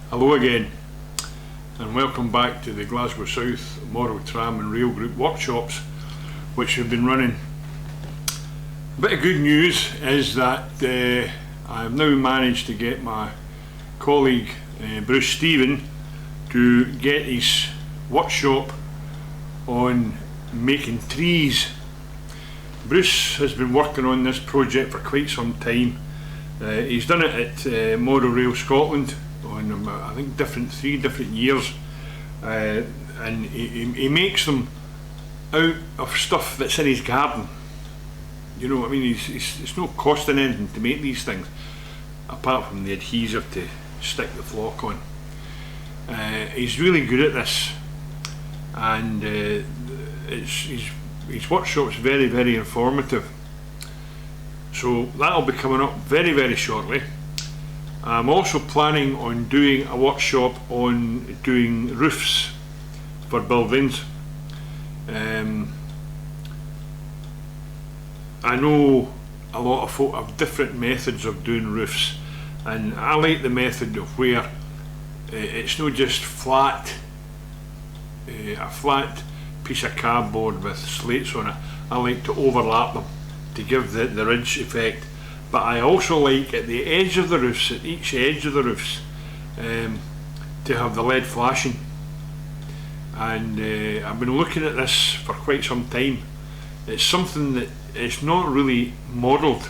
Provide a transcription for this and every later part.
Hello again, and welcome back to the Glasgow South Model Tram and Rail Group workshops, which have been running. A bit of good news is that I have now managed to get my colleague Bruce Stephen to get his workshop on making trees. Bruce has been working on this project for quite some time. He's done it at Model Rail Scotland on I think three different years, and he makes them out of stuff that's in his garden. You know what I mean? It's not costing anything to make these things apart from the adhesive to stick the flock on. He's really good at this, and his workshop's very informative. So that'll be coming up very shortly. I'm also planning on doing a workshop on doing roofs for buildings. I know a lot of folk have different methods of doing roofs, and I like the method of where it's not just flat, a flat piece of cardboard with slates on it. I like to overlap them to give the ridge effect, but I also like at the edge of the roofs, at each edge of the roofs, to have the lead flashing. And I've been looking at this for quite some time. It's something that it's not really modelled.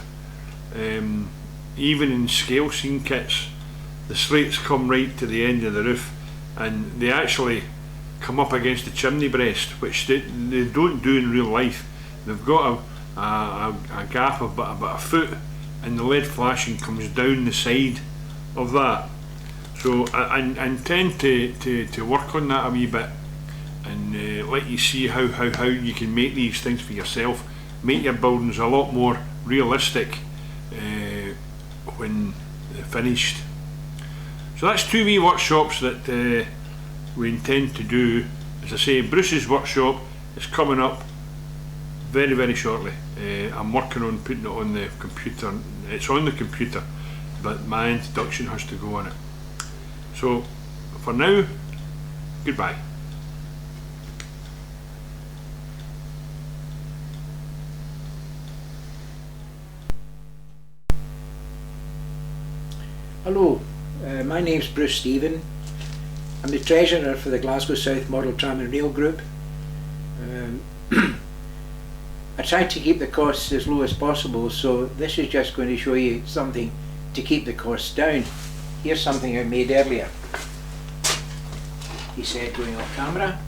Even in scale scene kits, the slates come right to the end of the roof, and they actually come up against the chimney breast, which they don't do in real life. They've got a gap of about a foot, and the lead flashing comes down the side of that. So I intend to work on that a wee bit, and let you see how you can make these things for yourself, make your buildings a lot more realistic when they're finished. So that's two wee workshops that we intend to do. As I say, Bruce's workshop is coming up very shortly. I'm working on putting it on the computer. It's on the computer, but my introduction has to go on it. So for now, goodbye. Hello, my name's Bruce Stephen. I'm the treasurer for the Glasgow South Model Tram and Rail Group. I tried to keep the costs as low as possible, so this is just going to show you something to keep the costs down. Here's something I made earlier. He said, going off camera.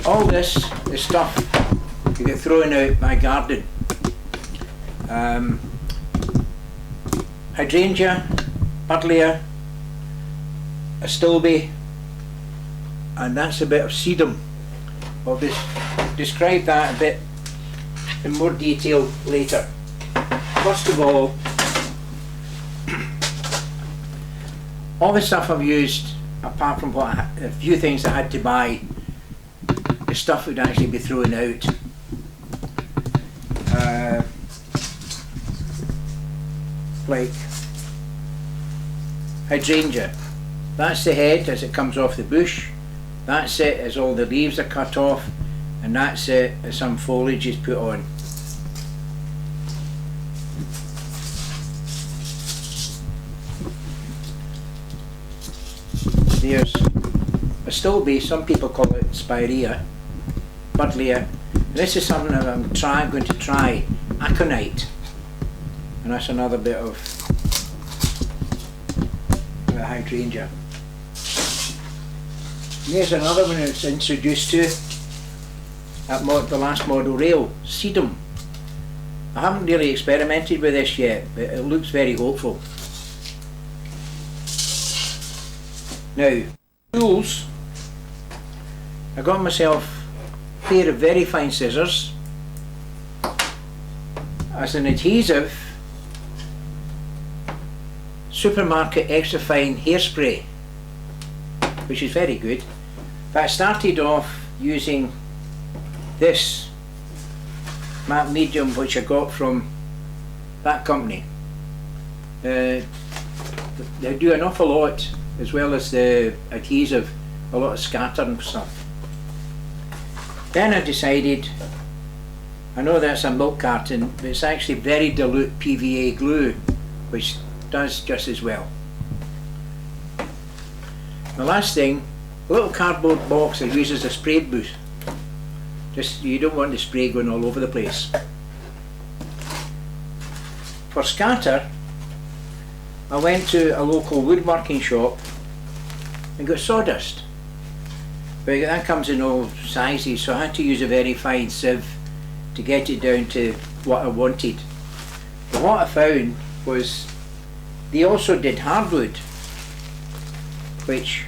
All this is stuff you get thrown out my garden. Hydrangea, Buddleia, a stilby, and that's a bit of Sedum. I'll describe that a bit in more detail later. First of all the stuff I've used, apart from a few things I had to buy, the stuff would actually be thrown out. Like hydrangea, that's the head as it comes off the bush, that's it as all the leaves are cut off, and that's it as some foliage is put on. There's a stilby, some people call it spirea, Buddleia. This is something that I'm going to try, aconite, and that's another bit of hydrangea. Here's another one that's introduced to at the last model rail, Sedum. I haven't really experimented with this yet, but it looks very hopeful. Now, tools, I got myself a pair of very fine scissors. As an adhesive, supermarket extra fine hairspray, which is very good. But I started off using this matte medium, which I got from that company. they do an awful lot, as well as the adhesive, a lot of scattering stuff. Then I decided, I know that's a milk carton, but it's actually very dilute PVA glue, which does just as well. The last thing, a little cardboard box that uses a spray booth. Just, you don't want the spray going all over the place. For scatter, I went to a local woodworking shop and got sawdust. But that comes in all sizes, so I had to use a very fine sieve to get it down to what I wanted. But what I found was they also did hardwood, which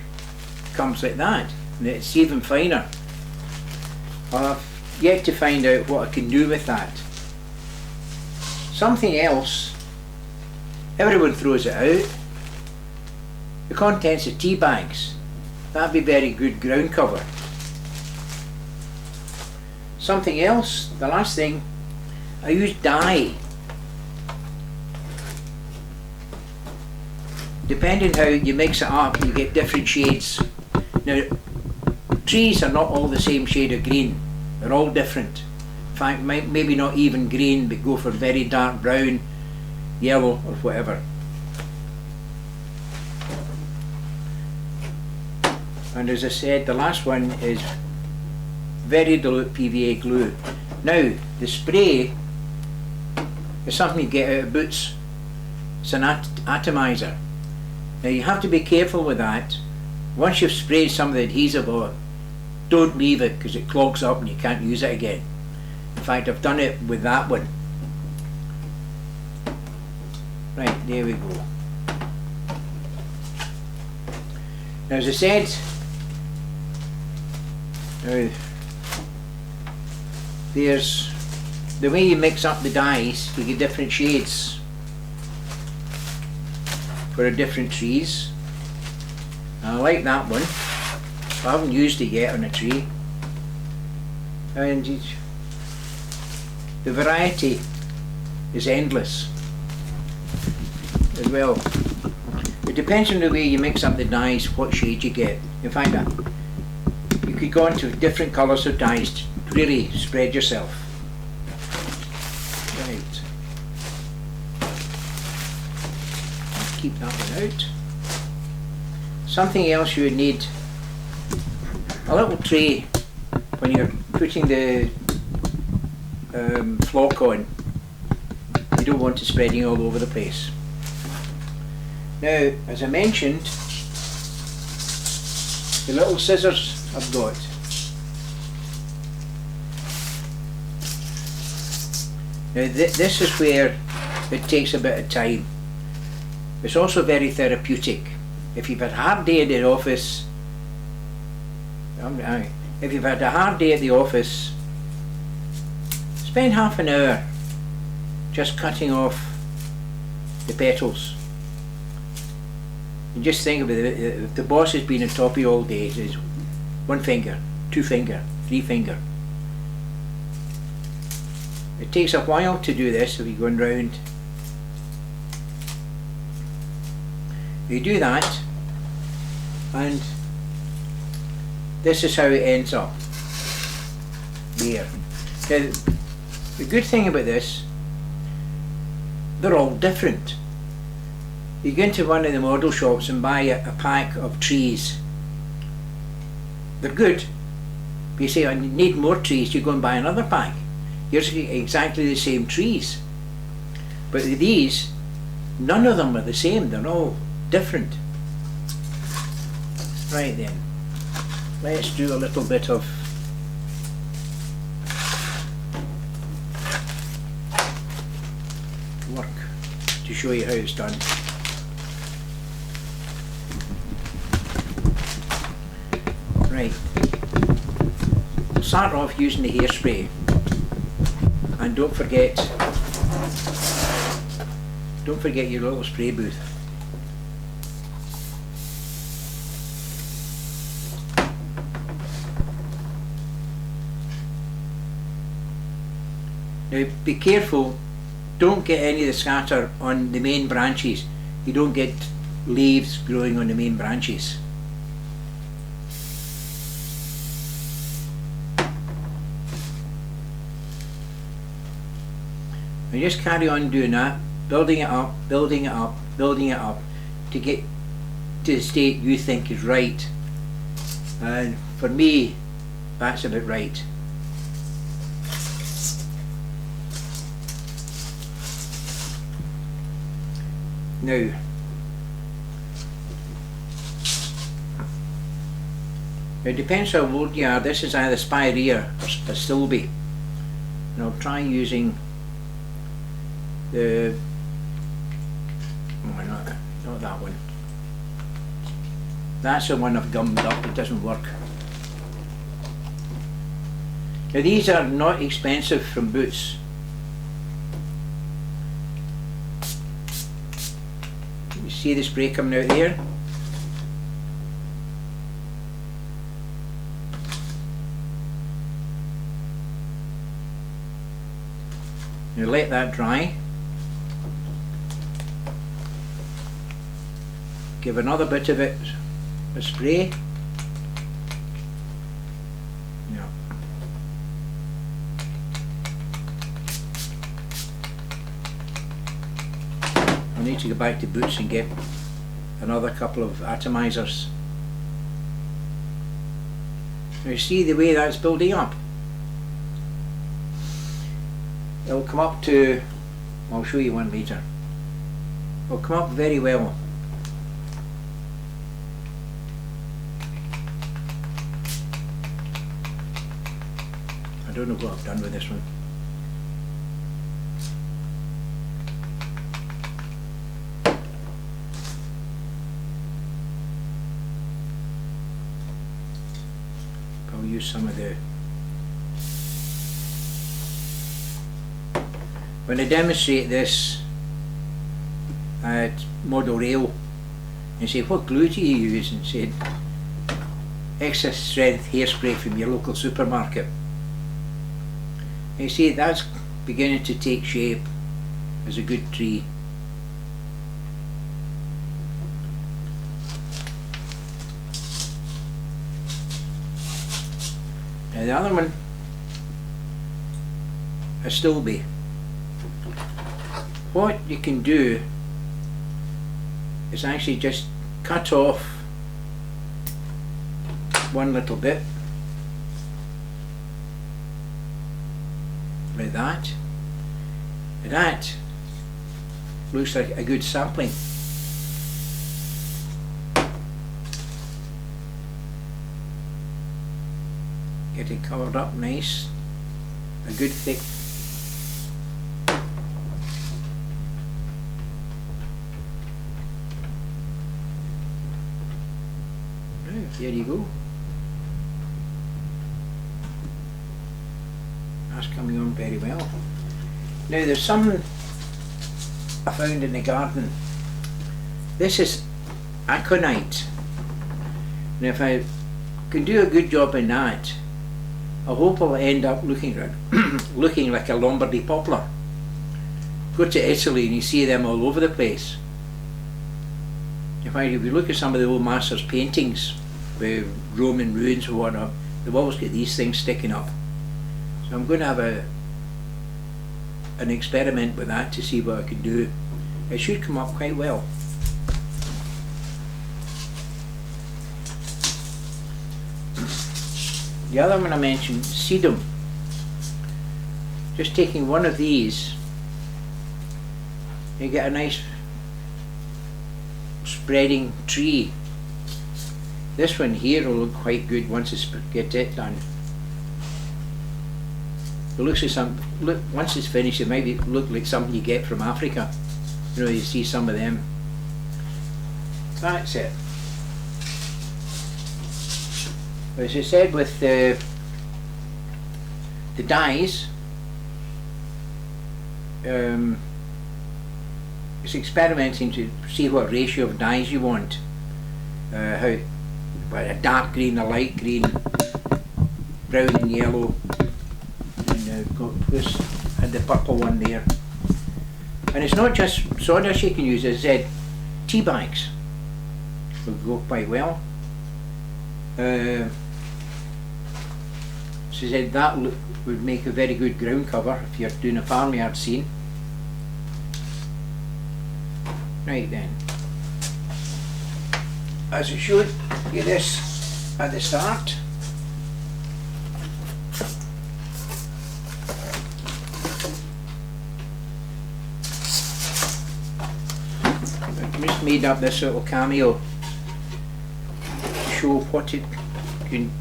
comes like that, and it's even finer. I've yet to find out what I can do with that. Something else, everyone throws it out. The contents of tea bags. That'd be very good ground cover. Something else, the last thing, I use dye. Depending how you mix it up, you get different shades. Now, trees are not all the same shade of green. They're all different. In fact, maybe not even green, but go for very dark brown, yellow, or whatever. And as I said, the last one is very dilute PVA glue. Now, the spray is something you get out of Boots. It's an atomizer. Now you have to be careful with that. Once you've sprayed some of the adhesive on, don't leave it because it clogs up and you can't use it again. In fact, I've done it with that one. Right, there we go. Now, as I said, there's the way you mix up the dyes, you get different shades for different trees. I like that one. I haven't used it yet on a tree. And the variety is endless as well. It depends on the way you mix up the dyes, what shade you get. In fact, you could go into different colours of dyes to really spread yourself. Right. I'll keep that one out. Something else you would need, a little tray when you're putting the flock on. You don't want it spreading all over the place. Now, as I mentioned, the little scissors I've got. Now this is where it takes a bit of time. It's also very therapeutic. If you've had a hard day at the office, if you've had a hard day at the office, spend half an hour just cutting off the petals. And just think of it, if the boss has been on top of you all day, it's 1 finger, 2 finger, 3 finger. It takes a while to do this if you're going round. You do that, and this is how it ends up. There. Now, the good thing about this, they're all different. You go into one of the model shops and buy a pack of trees. They're good. But you say, I need more trees, you go and buy another pack. You're exactly the same trees. But these, none of them are the same, they're all different. Right then, let's do a little bit of work to show you how it's done. Right, we'll start off using the hairspray, and don't forget your little spray booth. Now be careful don't get any of the scatter on the main branches. You don't get leaves growing on the main branches. And just carry on doing that, building it up, building it up, building it up to get to the state you think is right. And for me, that's about right. Now, it depends how old you are. This is either Spirea or Stilby. And I'll try using the, oh, not that one. That's the one I've gummed up, it doesn't work. Now these are not expensive from Boots. You see the spray coming out here? You let that dry. Give another bit of it a spray. Yeah. I need to go back to Boots and get another couple of atomizers. Now you see the way that's building up? It'll come up to, I'll show you one later. It'll come up very well. I don't know what I've done with this one. I'll use some of the, when I demonstrate this at Model Rail and say, what glue do you use? And said, extra strength hairspray from your local supermarket. And you see that's beginning to take shape as a good tree. Now the other one, a Stilby. What you can do is actually just cut off one little bit like that, and that looks like a good sapling. Get it covered up nice, a good thick. There you go. That's coming on very well. Now there's some I found in the garden. This is aconite. Now if I can do a good job in that, I hope I'll end up looking like a Lombardy poplar. Go to Italy and you see them all over the place. In fact, if you look at some of the old masters' paintings with Roman ruins or whatnot, they've always got these things sticking up. So I'm going to have an experiment with that to see what I can do. It should come up quite well. The other one I mentioned, Sedum. Just taking one of these, you get a nice spreading tree. This one here will look quite good once it's get it done. It looks like some, look, once it's finished it might look like something you get from Africa. You know, you see some of them. That's it. As I said with the dyes, it's experimenting to see what ratio of dyes you want. How a dark green, a light green, brown and yellow, and got this and the purple one there. And it's not just sawdust you can use, as I said, tea bags would go quite well. So I said that would make a very good ground cover if you're doing a farmyard scene. Right then, as I showed you this at the start, I've just made up this little cameo to show what it can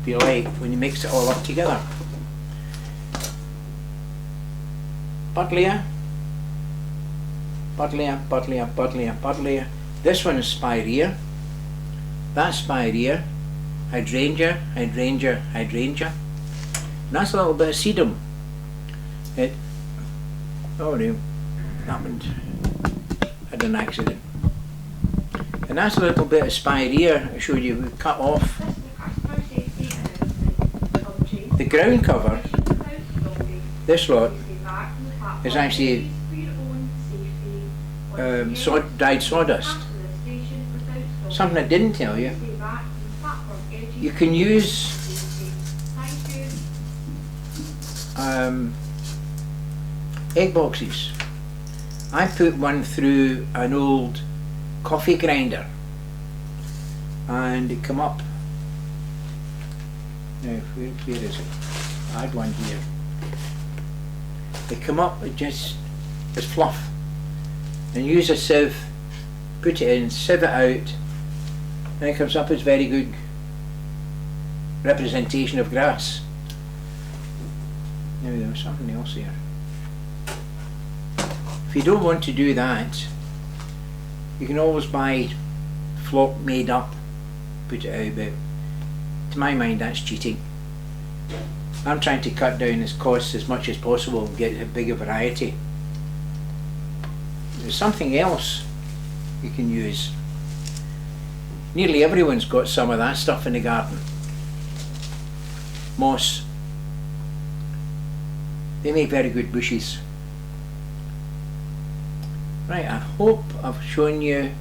be like when you mix it all up together. Buddleia, Buddleia, Buddleia, Buddleia, Buddleia. This one is Spirea. That's Spirea. Hydrangea, Hydrangea, Hydrangea. And that's a little bit of Sedum. Oh no, that one had an accident. And that's a little bit of Spirea I showed you. We cut off the ground cover. This lot is actually dyed sawdust. Something I didn't tell you, you can use egg boxes. I put one through an old coffee grinder and it come up. Now where is it? I had one here. They come up, it just as fluff, and use a sieve, put it in, sieve it out, and it comes up as very good representation of grass. Now there was something else here. If you don't want to do that, you can always buy flock made up, put it out, but to my mind that's cheating. I'm trying to cut down its costs as much as possible and get a bigger variety. There's something else you can use. Nearly everyone's got some of that stuff in the garden. Moss. They make very good bushes. Right, I hope I've shown you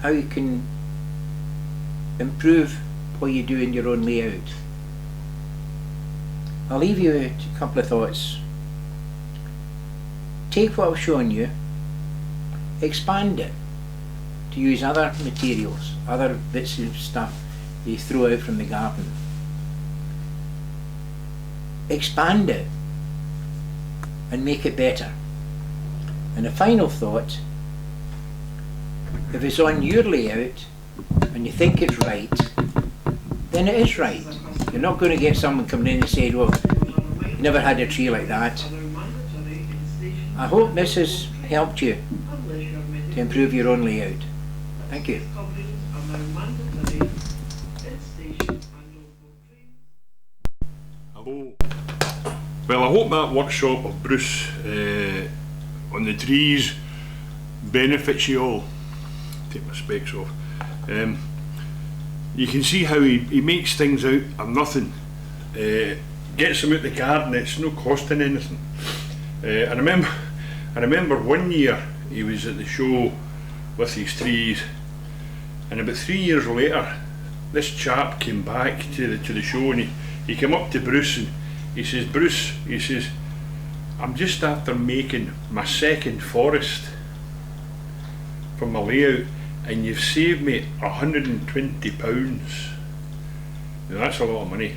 how you can improve what you do in your own layout. I'll leave you a couple of thoughts. Take what I've shown you, expand it to use other materials, other bits of stuff you throw out from the garden. Expand it and make it better. And a final thought, if it's on your layout and you think it's right, then it is right. You're not going to get someone coming in and saying, well, you never had a tree like that. I hope this has helped you to improve your own layout. Thank you. Hello. Well, I hope that workshop of Bruce on the trees benefits you all. Take my specs off. You can see how he makes things out of nothing. Gets them out the garden, it's no costing anything. I remember one year he was at the show with his trees, and about 3 years later this chap came back to the show, and he came up to Bruce and he says, Bruce, he says, I'm just after making my second forest from my layout, and you've saved me £120. Now that's a lot of money.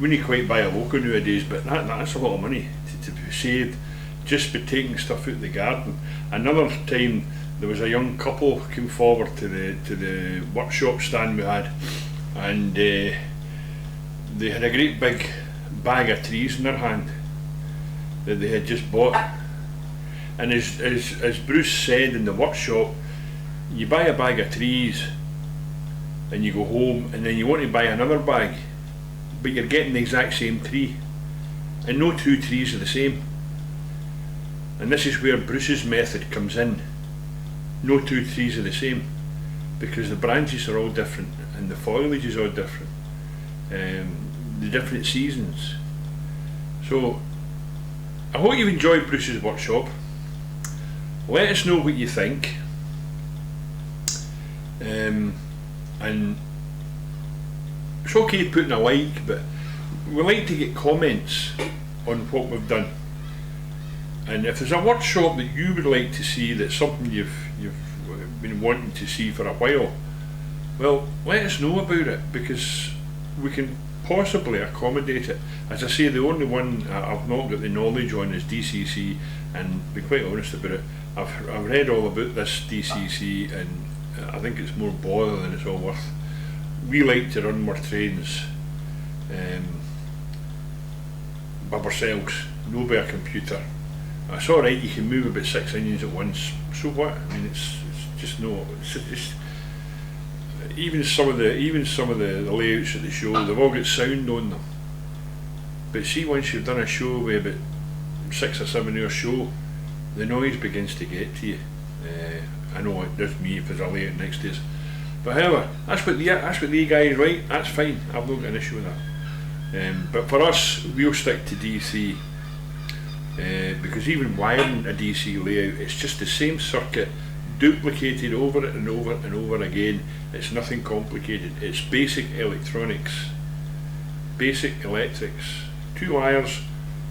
Wouldn't quite buy a local nowadays, but that's a lot of money to be saved just by taking stuff out of the garden. Another time there was a young couple came forward to the workshop stand we had, and they had a great big bag of trees in their hand that they had just bought. And as Bruce said in the workshop, you buy a bag of trees and you go home and then you want to buy another bag, but you're getting the exact same tree, and no two trees are the same. And this is where Bruce's method comes in. No two trees are the same, because the branches are all different and the foliage is all different, the different seasons. So I hope you've enjoyed Bruce's workshop. Let us know what you think, and it's okay putting a like, but we like to get comments on what we've done. And if there's a workshop that you would like to see, that's something you've been wanting to see for a while, well, let us know about it, because we can possibly accommodate it. As I say, the only one I've not got the knowledge on is DCC, and to be quite honest about it, I've read all about this DCC, and I think it's more bother than it's all worth. We like to run our trains by ourselves, no by a computer. It's alright, you can move about 6 engines at once, so what? I mean, it's just no, it's just, even some of the layouts at the show, they've all got sound on them. But see, once you've done a show with about 6 or 7 hour show, the noise begins to get to you. I know it does me if there's a layout next to us. But however, that's what the guys write, that's fine, I've not got an issue with that. But for us, we'll stick to DC, because even wiring a DC layout, it's just the same circuit, duplicated over and over and over again. It's nothing complicated, it's basic electronics, basic electrics, 2 wires,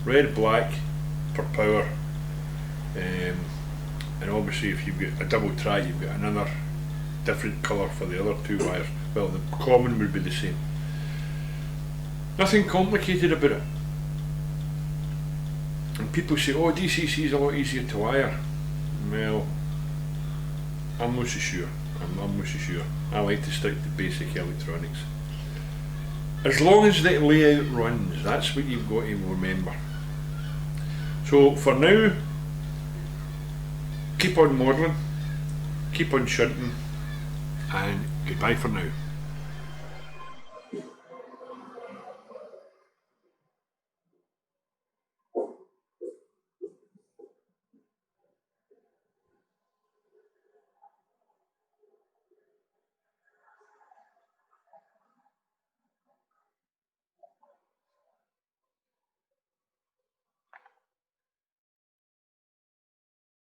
red, black, for power, and obviously if you've got a double track, you've got another different colour for the other 2 wires. Well, the common would be the same. Nothing complicated about it. And people say, oh, DCC is a lot easier to wire. Well, I'm not so sure. I'm not so sure. I like to stick to basic electronics. As long as the layout runs, that's what you've got to remember. So for now, keep on modelling, keep on shunting, and goodbye for now.